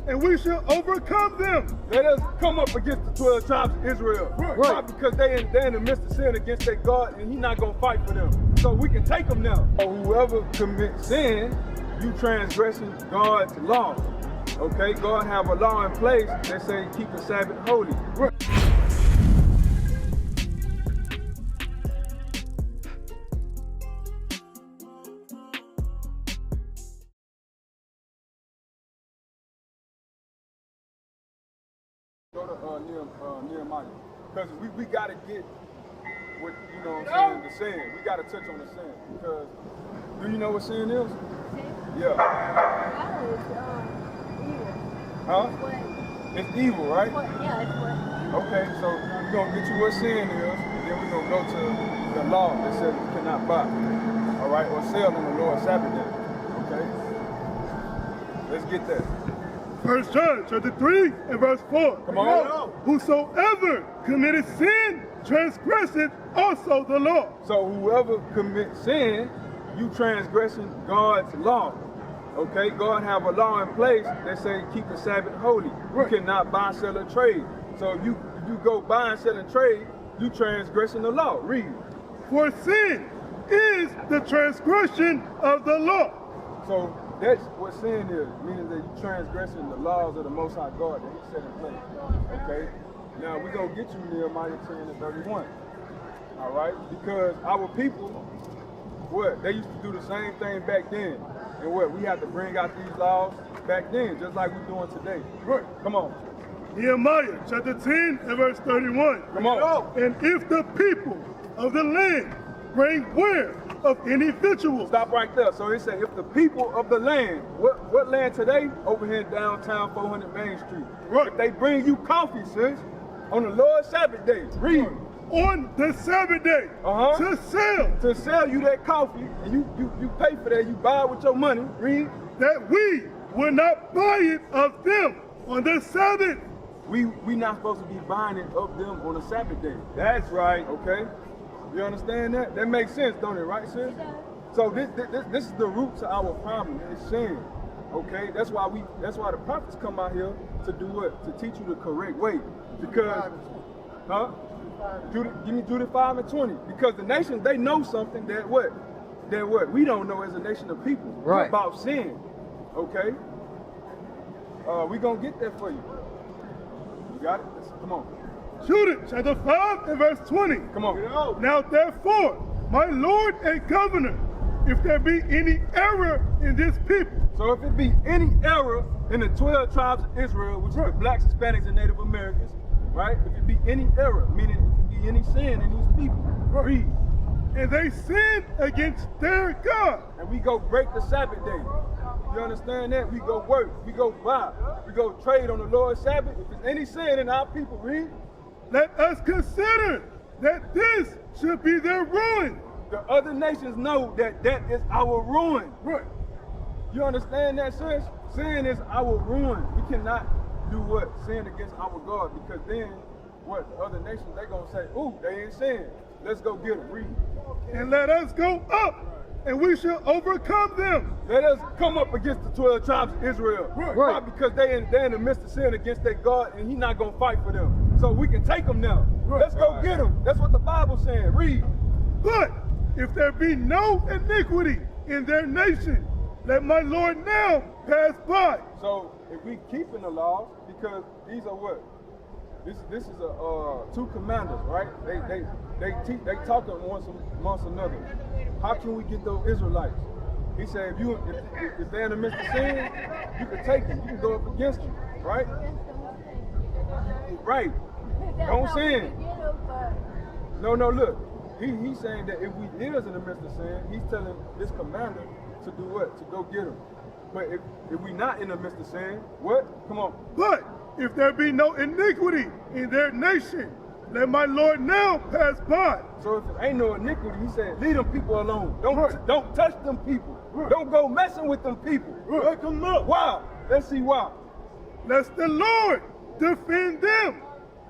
and we shall overcome them. Let us come up against the 12 tribes of Israel. Right. Why? Because they in the midst of sin against their God, and He's not gonna fight for them. So we can take them now. So whoever commits sin, you transgressing God's law. Okay, God have a law in place that say keep the Sabbath holy. Right. Go to Nehemiah, because we got to get what, you know what I'm saying, the sin. We got to touch on the sin, because do you know what sin is? Yeah. Huh? It's evil, right? Yeah, it's what. Okay, so we're going to get you what sin is, and then we're going to go to the law that says you cannot buy, all right, or sell on the Lord's Sabbath day, okay? Let's get that. 1 John chapter 3 and verse 4. Come on. Whosoever committed sin transgresseth also the law. So whoever commits sin, you transgressing God's law. Okay, God have a law in place that say keep the Sabbath holy. Right. You cannot buy, sell, or trade. So if you go buy and sell and trade, you transgressing the law. Read. For sin is the transgression of the law. So that's what sin is, meaning that you transgressing the laws of the Most High God that He set in place. Okay? Now we're going to get you Nehemiah 10 and 31. All right? Because our people, what? They used to do the same thing back then. And what? We have to bring out these laws back then, just like we're doing today. Right. Come on. Nehemiah chapter 10 and verse 31. Come on. And if the people of the land bring ware of any victual. Stop right there. So it said, if the people of the land, what land today? Over here in downtown 400 Main Street. Right. If they bring you coffee, sis, on the Lord's Sabbath day, read. On the Sabbath day To sell you that coffee, and you pay for that, you buy it with your money, read. that we will not buy it of them on the Sabbath. We not supposed to be buying it of them on the Sabbath day. That's right. Okay? You understand that? That makes sense, don't it, right, sis? So this is the root to our problem, it's sin. Okay? That's why the prophets come out here to do what? To teach you the correct way. Because, huh? Give me Jude 5 and 20. Because the nations, they know something that what? That what? We don't know as a nation of people. Right. About sin. Okay? We gonna get that for you. You got it? Come on. Jude chapter 5 and verse 20. Come on. Now therefore, my Lord and Governor, if there be any error in this people. So if it be any error in the 12 tribes of Israel, which is the blacks, Hispanics, and Native Americans, right? If it be any error, meaning if it be any sin in these people, read. And they sin against their God. And we go break the Sabbath day. You understand that? We go work, we go buy, we go trade on the Lord's Sabbath. If there's any sin in our people, read. Let us consider that this should be their ruin. The other nations know that that is our ruin. Right. You understand that, sis? Sin is our ruin. We cannot do what? Sin against our God, because then what? The other nations, they gonna say, ooh, they ain't sin. Let's go get them. Read. And let us go up, and we shall overcome them. Let us come up against the 12 tribes of Israel. Right. Why? Because they in the midst of sin against their God, and He's not gonna fight for them. So we can take them now. Right. Let's go get them. That's what the Bible's saying. Read. But if there be no iniquity in their nation, let my Lord now pass by. So if we keeping the laws, because these are what? This is two commanders, right? They talk amongst another. How can we get those Israelites? He said, if they're in the midst of sin, you can take them. You can go up against them, right? Right. Don't sin. No, look. He's saying that if we is in the midst of sin, he's telling this commander to do what? To go get them. But if we not in the midst of sin, what? Come on. But if there be no iniquity in their nation, let my Lord now pass by. So if there ain't no iniquity, he said, leave them people alone. Don't touch them people. Right. Don't go messing with them people. Right. Wake them up. Why? Let's see why. Lest the Lord defend them,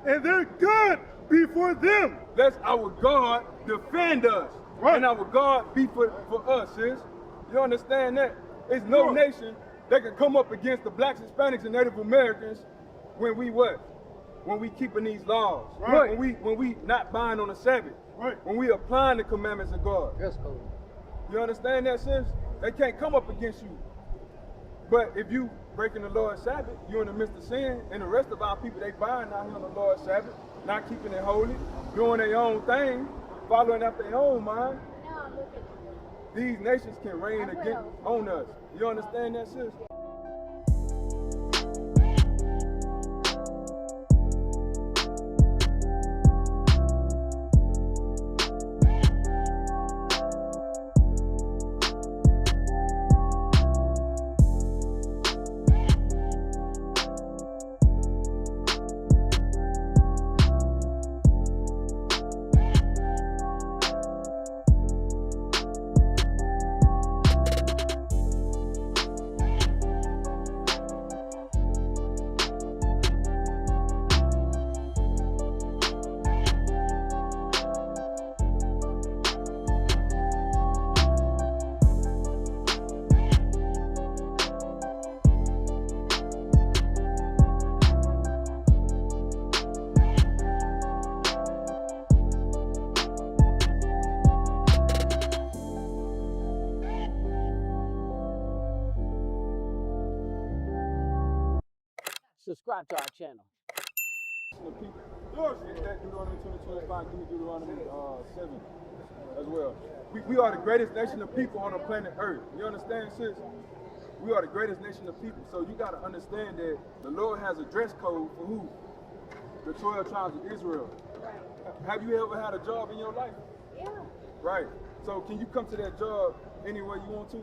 and their God be for them. Let our God defend us. Right. And our God be for us, sis. You understand that? It's no Right. nation They can come up against the blacks, Hispanics, and Native Americans when we what? When we keeping these laws. Right. When we not buying on the Sabbath. Right. When we applying the commandments of God. Yes, cool. You understand that, sis? They can't come up against you. But if you breaking the Lord's Sabbath, you're in the midst of sin, and the rest of our people, they buying out here on the Lord's Sabbath, not keeping it holy, doing their own thing, following after their own mind. These nations can reign against on us. You understand that, sis? Subscribe to our channel. The people. That Deuteronomy 20:25, give me Deuteronomy 7 as well. We are the greatest nation of people on the planet Earth. You understand, sis? We are the greatest nation of people. So you got to understand that the Lord has a dress code for who? The 12 tribes of Israel. Have you ever had a job in your life? Yeah. Right. So can you come to that job any way you want to?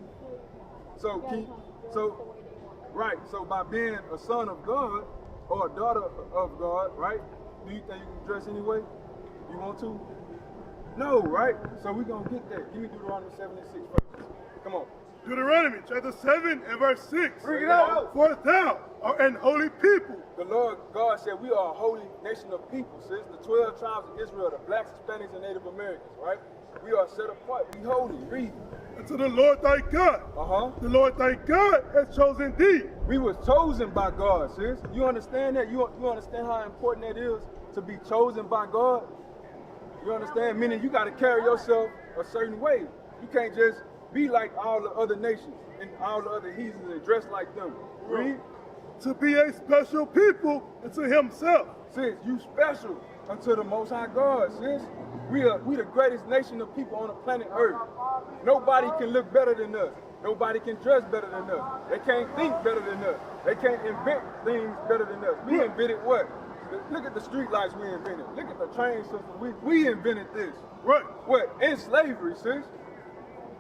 Right. So by being a son of God or a daughter of God, right? Do you think you can dress any way you want to? No, right? So we're going to get that. Give me Deuteronomy 7 and 6 first. Come on. Deuteronomy chapter 7 and verse 6. Bring it out. For thou art an holy people. The Lord God said we are a holy nation of people, sis. The 12 tribes of Israel, the blacks, Hispanics, and Native Americans, right? We are set apart. We holy. Read. Unto the Lord thy God. The Lord thy God has chosen thee. We was chosen by God, sis. You understand that? You understand how important that is to be chosen by God? You understand? Meaning you got to carry yourself a certain way. You can't just be like all the other nations and all the other heathens and dress like them. Read. To be a special people unto himself. Sis, you special unto the Most High God, sis. We the greatest nation of people on the planet Earth. Nobody can look better than us. Nobody can dress better than us. They can't think better than us. They can't invent things better than us. We invented what? Look at the street lights we invented. Look at the train system. We invented this. Right. What? In slavery, sis.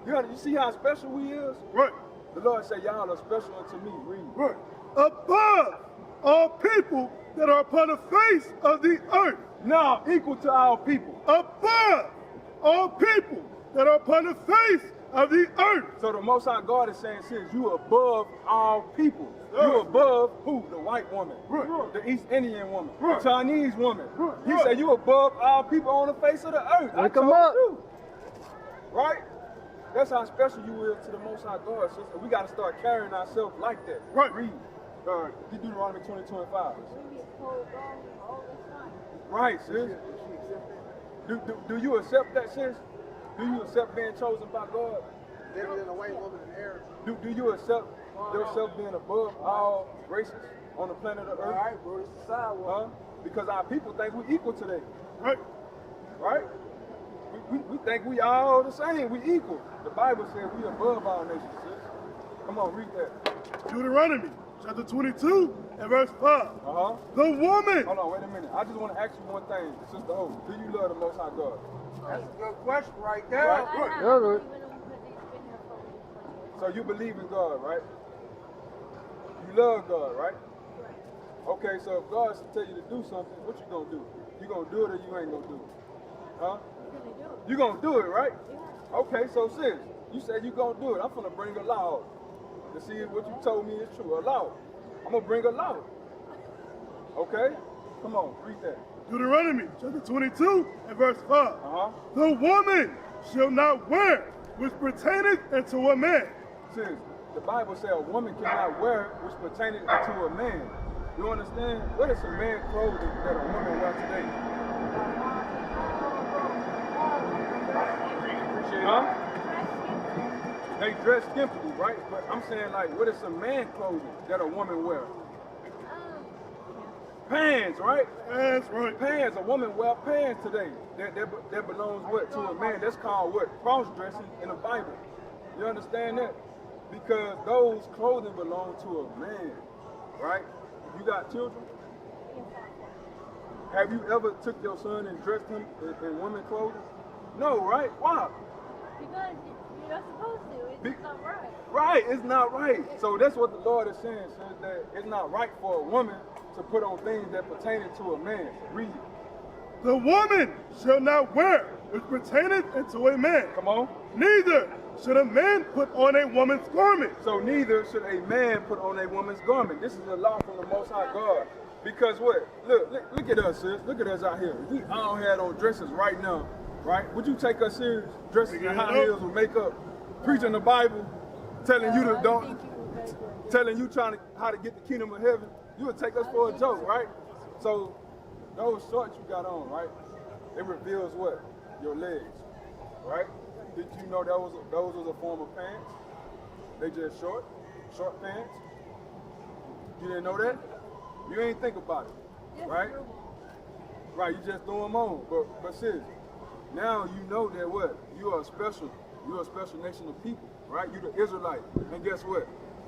You see how special we is? Right. The Lord said, y'all are special unto me. Read. Right. Above all people that are upon the face of the earth. Now equal to our people. Above all people that are upon the face of the earth. So the Most High God is saying, sis, you above all people. You above who? The white woman. Right. The East Indian woman. Right. The Chinese woman. Right. He said you above all people on the face of the earth. I Wake 'em told up. you. Right? That's how special you is to the Most High God, sis. And we got to start carrying ourselves like that. Right. Read. Deuteronomy 20:25. We get told wrong all the time. Right, sis. Do you accept that, sis? Do you accept being chosen by God? Living in a white woman in error. Do you accept yourself being above all races on the planet of Earth? All right, bro, it's the sidewalk. Because our people think we equal to them. Right. Right? We think we all the same. We equal. The Bible says we above all nations, sis. Come on, read that. Deuteronomy chapter 22 and verse 5. The woman. Hold on, wait a minute. I just want to ask you one thing, Sister Hope. Do you love the Most High God? That's a good question right there. Right. I Good. know, even though he's been here for 20 years. So you believe in God, right? You love God, right? Okay, so if God tell you to do something, what you gonna do? You gonna do it or you ain't gonna do it? Huh? You gonna do it, right? Yeah. Okay, so sis, you said you gonna do it. I'm gonna bring a law to see if what you told me is true. A law. I'm gonna bring a law. Okay? Come on, read that. Deuteronomy chapter 22 and verse 5. The woman shall not wear which pertaineth unto a man. Sis, the Bible says a woman cannot wear which pertaineth to a man. You understand? What is a man clothing that a woman wear today? Huh? They dress skimpily, right? But I'm saying, like, what is some man clothing that a woman wear? Pants, right? That's right. Pants. A woman wear pants today. That belongs what to a man? That's called what? Cross-dressing in the Bible. You understand that? Because those clothing belong to a man, right? You got children? Have you ever took your son and dressed him in women clothing? No, right? Why? Because you're not supposed to. It's not right. Right, it's not right. So that's what the Lord is saying, says that it's not right for a woman to put on things that pertain to a man. Read it. The woman shall not wear which pertaineth unto a man. Come on. Neither should a man put on a woman's garment. So neither should a man put on a woman's garment. This is a law from the Most High God. Because what? Look at us, sis. Look at us out here. If we all had on dresses right now, right? Would you take us serious? Dressing in high heels with makeup, preaching the Bible, telling you to don't, telling you how to get the kingdom of heaven? You would take us for a joke, right? So those shorts you got on, right? It reveals what? Your legs, right? Did you know those was a form of pants? They just short pants. You didn't know that? You ain't think about it, right? Right, you just throw them on. But sis, now you know that what? You're a special nation of people, right? You're the Israelite. And guess what?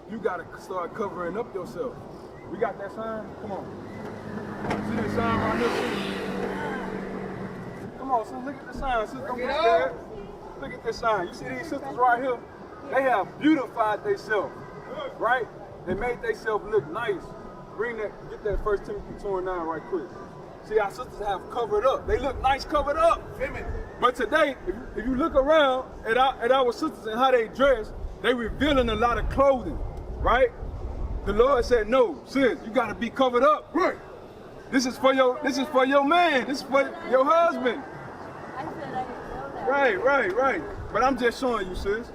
You gotta start covering up yourself. We got that sign? Come on. See that sign right here? Come on, sis, look at the sign. Sis, don't be scared. Look at this sign. You see these sisters right here? They have beautified themselves, right? They made themselves look nice. Get that 1 Timothy 2:9 right quick. See, our sisters have covered up. They look nice covered up. But today, if you look around at our sisters and how they dress, they revealing a lot of clothing, right? The Lord said, no, sis, you gotta be covered up. Right. This is for your man. This is for your husband. I said I didn't know that. Right. But I'm just showing you, sis.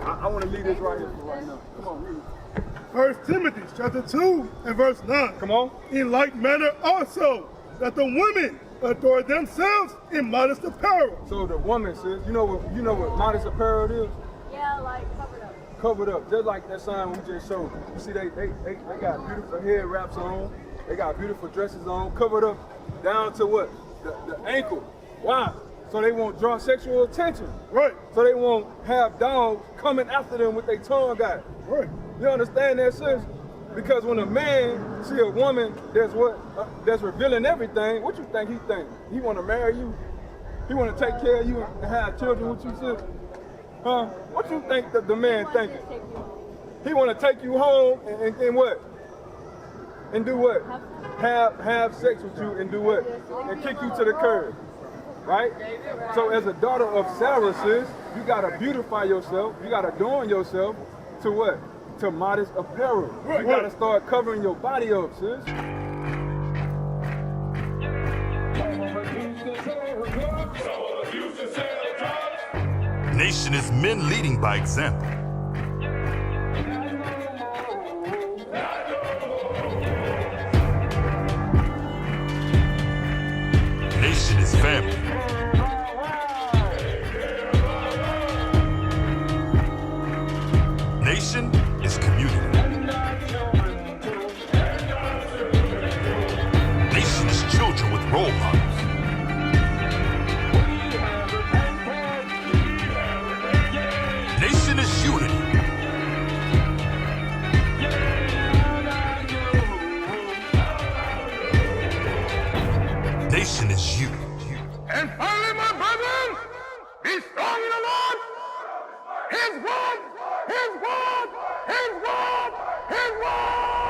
I want to leave this right here for right now. Come on, read it. 1 Timothy chapter 2 and verse 9. Come on. In like manner also, that the women adorn themselves in modest apparel. So the woman, sis, you know what modest apparel is? Yeah, like covered up. Covered up, just like that sign we just showed. You see, they got beautiful head wraps on. They got beautiful dresses on, covered up down to what? The ankle. Why? So they won't draw sexual attention. Right. So they won't have dogs coming after them with their tongue out. Right. You understand that, sis? Because when a man see a woman that's revealing everything, what you think he think? He want to marry you? He want to take care of you and have children with you, sis? Huh? What you think that the man thinking? He want to take you home and what? And do what? Have sex with you and do what? And kick you to the curb. Right? So as a daughter of Sarah, sis, you gotta beautify yourself, you gotta adorn yourself to what? To modest apparel. Right, you gotta start covering your body up, sis. Nation is men leading by example. Nation is family. Nation is community. Nation is children with role models. Nation is unity. Nation is you. And finally, my brethren, be strong in the Lord. His word, his word, his word, his word.